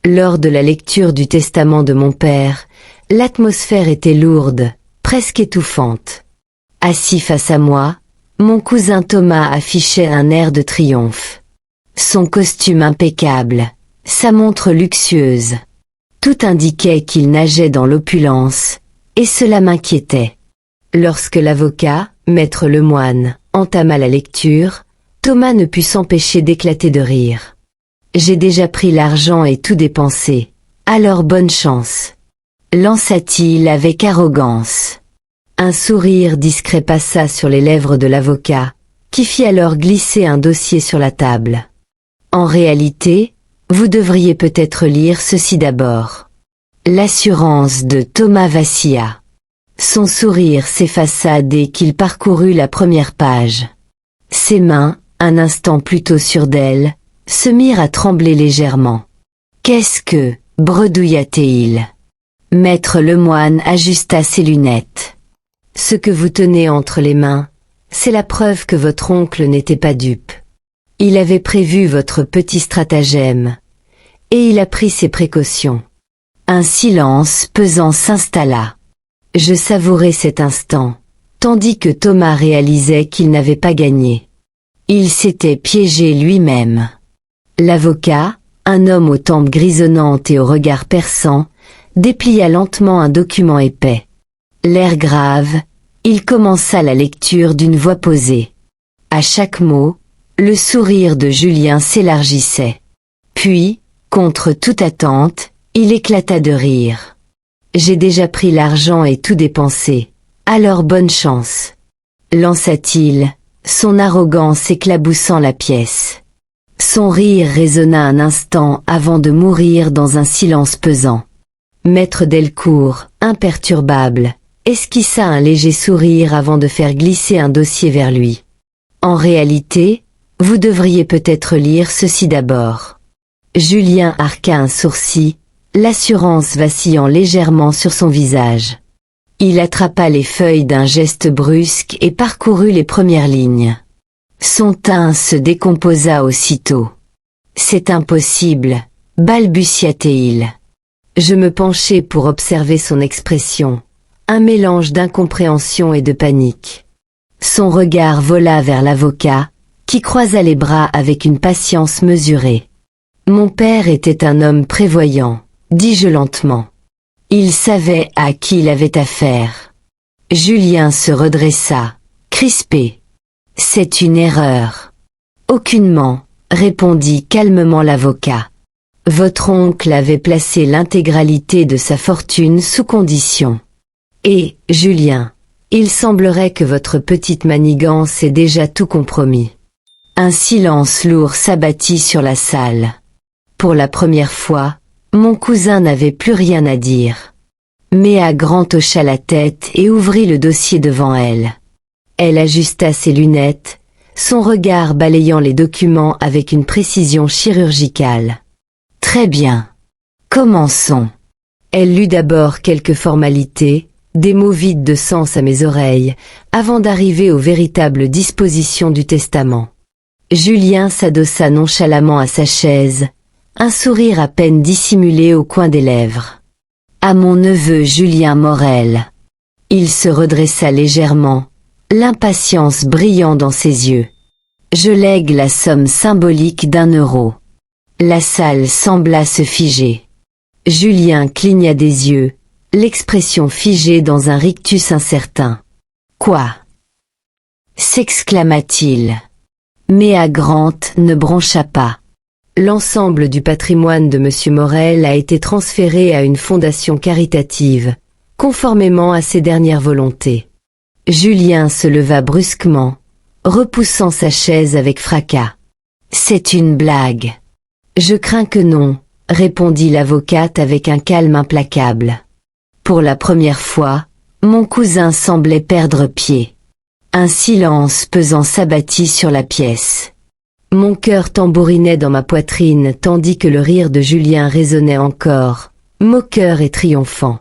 Lors de la lecture du testament de mon père, l'atmosphère était lourde, presque étouffante. Assis face à moi, mon cousin Thomas affichait un air de triomphe. Son costume impeccable, sa montre luxueuse. Tout indiquait qu'il nageait dans l'opulence, et cela m'inquiétait. Lorsque l'avocat, maître Lemoine, entama la lecture, Thomas ne put s'empêcher d'éclater de rire. « J'ai déjà pris l'argent et tout dépensé, alors bonne chance », lança-t-il avec arrogance. Un sourire discret passa sur les lèvres de l'avocat, qui fit alors glisser un dossier sur la table. « En réalité, vous devriez peut-être lire ceci d'abord. » L'assurance de Thomas vacilla. Son sourire s'effaça dès qu'il parcourut la première page. Ses mains, un instant plutôt sûres d'elles, se mirent à trembler légèrement. « Qu'est-ce que » bredouilla-t-il. Maître Lemoine ajusta ses lunettes. « Ce que vous tenez entre les mains, c'est la preuve que votre oncle n'était pas dupe. Il avait prévu votre petit stratagème, et il a pris ses précautions. » Un silence pesant s'installa. Je savourais cet instant, tandis que Thomas réalisait qu'il n'avait pas gagné. Il s'était piégé lui-même. L'avocat, un homme aux tempes grisonnantes et au regard perçant, déplia lentement un document épais. L'air grave, il commença la lecture d'une voix posée. À chaque mot, le sourire de Julien s'élargissait. Puis, contre toute attente, il éclata de rire. « J'ai déjà pris l'argent et tout dépensé, alors bonne chance », lança-t-il, son arrogance éclaboussant la pièce. Son rire résonna un instant avant de mourir dans un silence pesant. Maître Delcourt, imperturbable, esquissa un léger sourire avant de faire glisser un dossier vers lui. « En réalité, vous devriez peut-être lire ceci d'abord. » Julien arqua un sourcil, l'assurance vacillant légèrement sur son visage. Il attrapa les feuilles d'un geste brusque et parcourut les premières lignes. Son teint se décomposa aussitôt. « C'est impossible », balbutia-t-il. Je me penchai pour observer son expression, un mélange d'incompréhension et de panique. Son regard vola vers l'avocat, qui croisa les bras avec une patience mesurée. « Mon père était un homme prévoyant », dis-je lentement. Il savait à qui il avait affaire. Julien se redressa, crispé. « C'est une erreur. »« Aucunement, » répondit calmement l'avocat. « Votre oncle avait placé l'intégralité de sa fortune sous condition. Et, Julien, il semblerait que votre petite manigance ait déjà tout compromis. » Un silence lourd s'abattit sur la salle. Pour la première fois, mon cousin n'avait plus rien à dire. Méa Grant hocha la tête et ouvrit le dossier devant elle. Elle ajusta ses lunettes, son regard balayant les documents avec une précision chirurgicale. « Très bien. Commençons. » Elle lut d'abord quelques formalités, des mots vides de sens à mes oreilles, avant d'arriver aux véritables dispositions du testament. Julien s'adossa nonchalamment à sa chaise, un sourire à peine dissimulé au coin des lèvres. « À mon neveu Julien Morel. » Il se redressa légèrement, l'impatience brillant dans ses yeux. « Je lègue la somme symbolique d'1 €. » La salle sembla se figer. Julien cligna des yeux, l'expression figée dans un rictus incertain. « Quoi ?» s'exclama-t-il. Méa Grant ne broncha pas. L'ensemble du patrimoine de M. Morel a été transféré à une fondation caritative, conformément à ses dernières volontés. Julien se leva brusquement, repoussant sa chaise avec fracas. « C'est une blague. »« Je crains que non, » répondit l'avocate avec un calme implacable. Pour la première fois, mon cousin semblait perdre pied. Un silence pesant s'abattit sur la pièce. Mon cœur tambourinait dans ma poitrine tandis que le rire de Julien résonnait encore, moqueur et triomphant.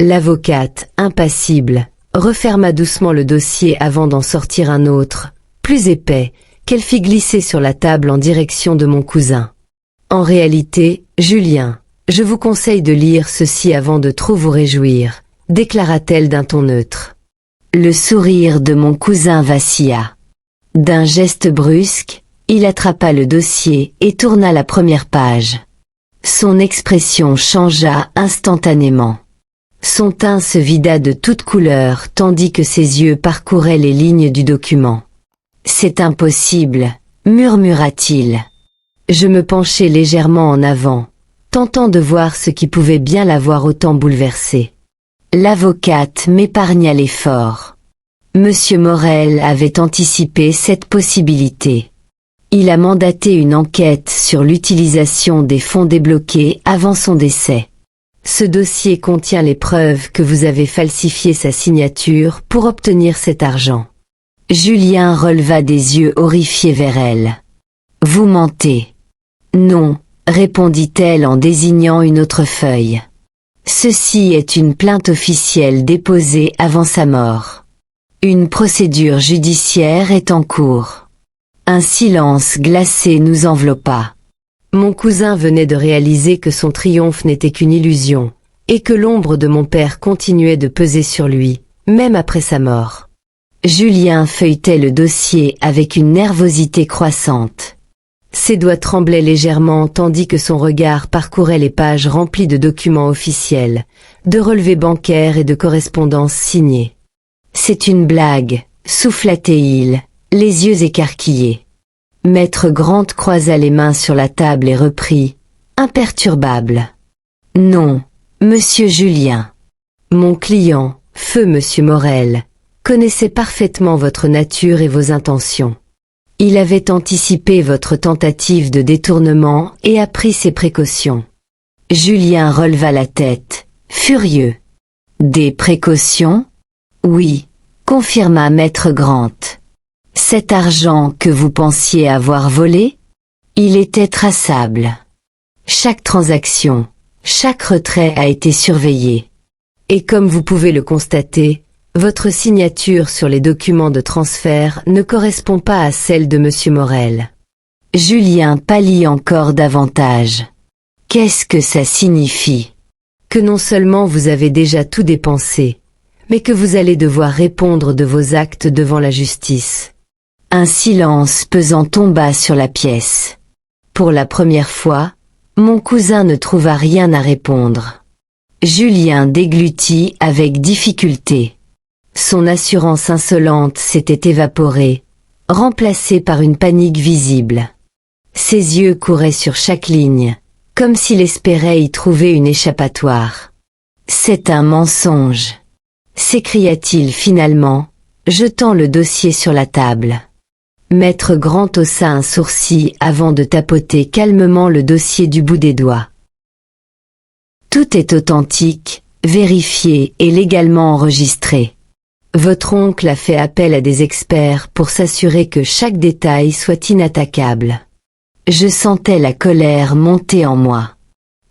L'avocate, impassible, referma doucement le dossier avant d'en sortir un autre, plus épais, qu'elle fit glisser sur la table en direction de mon cousin. « En réalité, Julien, » Je vous conseille de lire ceci avant de trop vous réjouir, déclara-t-elle d'un ton neutre. Le sourire de mon cousin vacilla. D'un geste brusque, il attrapa le dossier et tourna la première page. Son expression changea instantanément. Son teint se vida de toutes couleurs tandis que ses yeux parcouraient les lignes du document. « C'est impossible », murmura-t-il. Je me penchai légèrement en avant, tentant de voir ce qui pouvait bien l'avoir autant bouleversée. L'avocate m'épargna l'effort. Monsieur Morel avait anticipé cette possibilité. Il a mandaté une enquête sur l'utilisation des fonds débloqués avant son décès. Ce dossier contient les preuves que vous avez falsifié sa signature pour obtenir cet argent. Julien releva des yeux horrifiés vers elle. « Vous mentez. »« Non, » répondit-elle en désignant une autre feuille. « Ceci est une plainte officielle déposée avant sa mort. Une procédure judiciaire est en cours. » Un silence glacé nous enveloppa. Mon cousin venait de réaliser que son triomphe n'était qu'une illusion, et que l'ombre de mon père continuait de peser sur lui, même après sa mort. Julien feuilletait le dossier avec une nervosité croissante. Ses doigts tremblaient légèrement tandis que son regard parcourait les pages remplies de documents officiels, de relevés bancaires et de correspondances signées. « C'est une blague », souffla-t-il, les yeux écarquillés. Maître Grant croisa les mains sur la table et reprit, imperturbable. « Non, monsieur Julien. Mon client, feu monsieur Morel, connaissait parfaitement votre nature et vos intentions. Il avait anticipé votre tentative de détournement et a pris ses précautions. » Julien releva la tête, furieux. « Des précautions ? Oui, confirma Maître Grant. Cet argent que vous pensiez avoir volé, il était traçable. Chaque transaction, chaque retrait a été surveillé. Et comme vous pouvez le constater, votre signature sur les documents de transfert ne correspond pas à celle de monsieur Morel. » Julien pâlit encore davantage. « Qu'est-ce que ça signifie ? » Que non seulement vous avez déjà tout dépensé, mais que vous allez devoir répondre de vos actes devant la justice. Un silence pesant tomba sur la pièce. Pour la première fois, mon cousin ne trouva rien à répondre. Julien déglutit avec difficulté. Son assurance insolente s'était évaporée, remplacée par une panique visible. Ses yeux couraient sur chaque ligne, comme s'il espérait y trouver une échappatoire. « C'est un mensonge !» s'écria-t-il finalement, jetant le dossier sur la table. Maître Grant haussa un sourcil avant de tapoter calmement le dossier du bout des doigts. Tout est authentique, vérifié et légalement enregistré. Votre oncle a fait appel à des experts pour s'assurer que chaque détail soit inattaquable. Je sentais la colère monter en moi.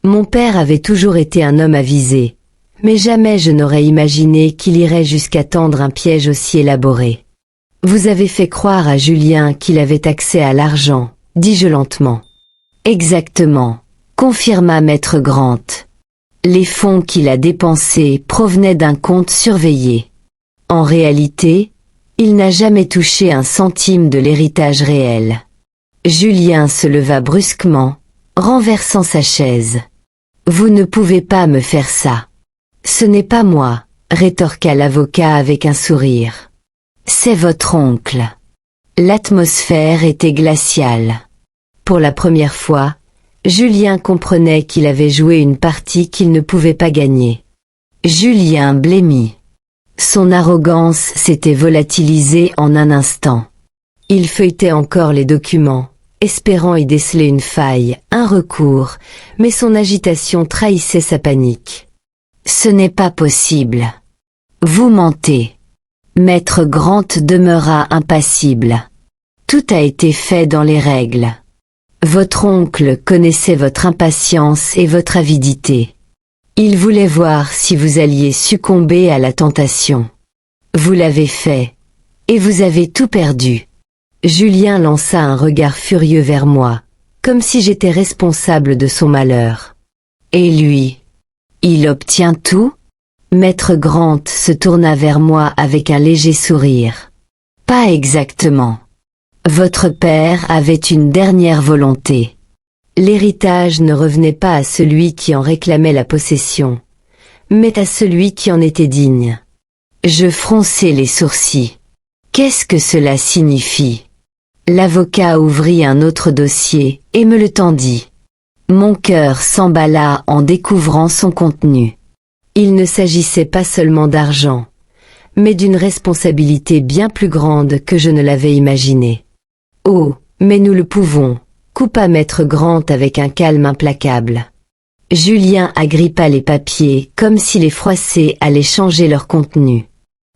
Mon père avait toujours été un homme avisé, mais jamais je n'aurais imaginé qu'il irait jusqu'à tendre un piège aussi élaboré. Vous avez fait croire à Julien qu'il avait accès à l'argent, dis-je lentement. Exactement, confirma Maître Grant. Les fonds qu'il a dépensés provenaient d'un compte surveillé. En réalité, il n'a jamais touché un centime de l'héritage réel. Julien se leva brusquement, renversant sa chaise. Vous ne pouvez pas me faire ça. Ce n'est pas moi, rétorqua l'avocat avec un sourire. C'est votre oncle. L'atmosphère était glaciale. Pour la première fois, Julien comprenait qu'il avait joué une partie qu'il ne pouvait pas gagner. Julien blêmit. Son arrogance s'était volatilisée en un instant. Il feuilletait encore les documents, espérant y déceler une faille, un recours, mais son agitation trahissait sa panique. « Ce n'est pas possible. Vous mentez. » Maître Grant demeura impassible. Tout a été fait dans les règles. Votre oncle connaissait votre impatience et votre avidité. Il voulait voir si vous alliez succomber à la tentation. Vous l'avez fait, et vous avez tout perdu. Julien lança un regard furieux vers moi, comme si j'étais responsable de son malheur. Et lui, il obtient tout? Maître Grant se tourna vers moi avec un léger sourire. Pas exactement. Votre père avait une dernière volonté. L'héritage ne revenait pas à celui qui en réclamait la possession, mais à celui qui en était digne. Je fronçai les sourcils. Qu'est-ce que cela signifie? L'avocat ouvrit un autre dossier et me le tendit. Mon cœur s'emballa en découvrant son contenu. Il ne s'agissait pas seulement d'argent, mais d'une responsabilité bien plus grande que je ne l'avais imaginé. Oh, mais nous le pouvons, coupa Maître Grant avec un calme implacable. Julien agrippa les papiers comme si les froissés allaient changer leur contenu.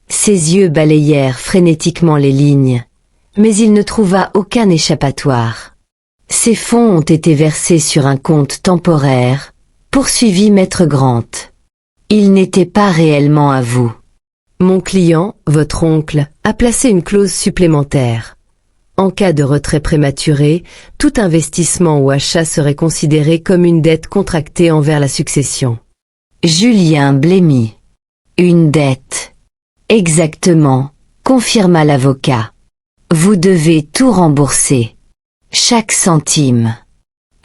Ses yeux balayèrent frénétiquement les lignes, mais il ne trouva aucun échappatoire. Ces fonds ont été versés sur un compte temporaire, poursuivit Maître Grant. Ils n'étaient pas réellement à vous. Mon client, votre oncle, a placé une clause supplémentaire. En cas de retrait prématuré, tout investissement ou achat serait considéré comme une dette contractée envers la succession. Julien blêmit. Une dette. Exactement, confirma l'avocat. Vous devez tout rembourser. Chaque centime.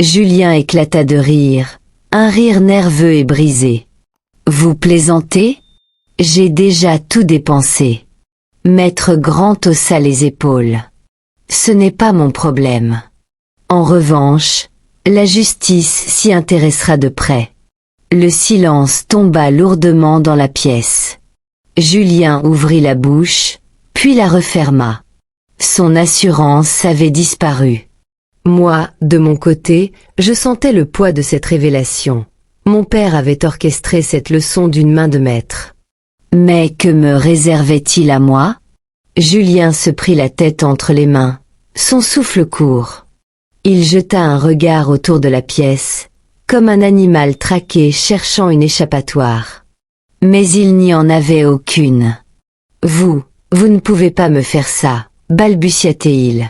Julien éclata de rire, un rire nerveux et brisé. Vous plaisantez? J'ai déjà tout dépensé. Maître Grant haussa les épaules. Ce n'est pas mon problème. En revanche, la justice s'y intéressera de près. Le silence tomba lourdement dans la pièce. Julien ouvrit la bouche, puis la referma. Son assurance avait disparu. Moi, de mon côté, je sentais le poids de cette révélation. Mon père avait orchestré cette leçon d'une main de maître. Mais que me réservait-il à moi? Julien se prit la tête entre les mains, son souffle court. Il jeta un regard autour de la pièce, comme un animal traqué cherchant une échappatoire. Mais il n'y en avait aucune. Vous ne pouvez pas me faire ça, balbutia-t-il.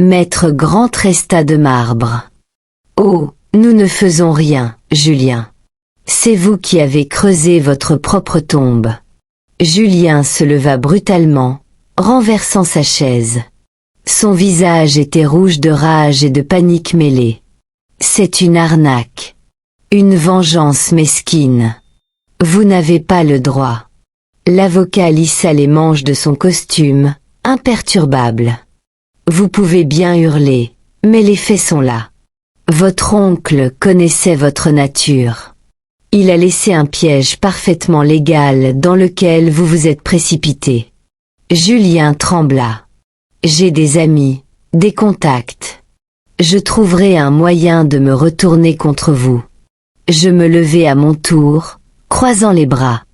Maître Grant resta de marbre. Oh, nous ne faisons rien, Julien. C'est vous qui avez creusé votre propre tombe. Julien se leva brutalement, renversant sa chaise. Son visage était rouge de rage et de panique mêlée. C'est une arnaque. Une vengeance mesquine. Vous n'avez pas le droit. L'avocat lissa les manches de son costume, imperturbable. Vous pouvez bien hurler, mais les faits sont là. Votre oncle connaissait votre nature. Il a laissé un piège parfaitement légal dans lequel vous vous êtes précipité. Julien trembla. J'ai des amis, des contacts. Je trouverai un moyen de me retourner contre vous. Je me levai à mon tour, croisant les bras.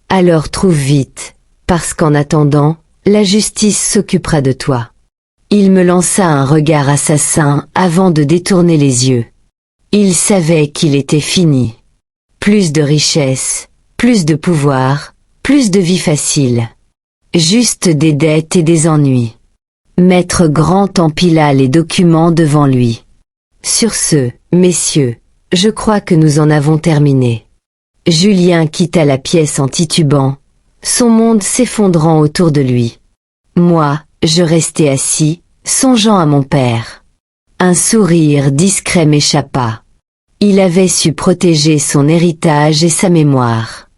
Alors trouve vite, parce qu'en attendant, la justice s'occupera de toi. Il me lança un regard assassin avant de détourner les yeux. Il savait qu'il était fini. Plus de richesse, plus de pouvoir, plus de vie facile. Juste des dettes et des ennuis. Maître Grant empila les documents devant lui. Sur ce, messieurs, je crois que nous en avons terminé. Julien quitta la pièce en titubant, son monde s'effondrant autour de lui. Moi, je restai assis, songeant à mon père. Un sourire discret m'échappa. Il avait su protéger son héritage et sa mémoire.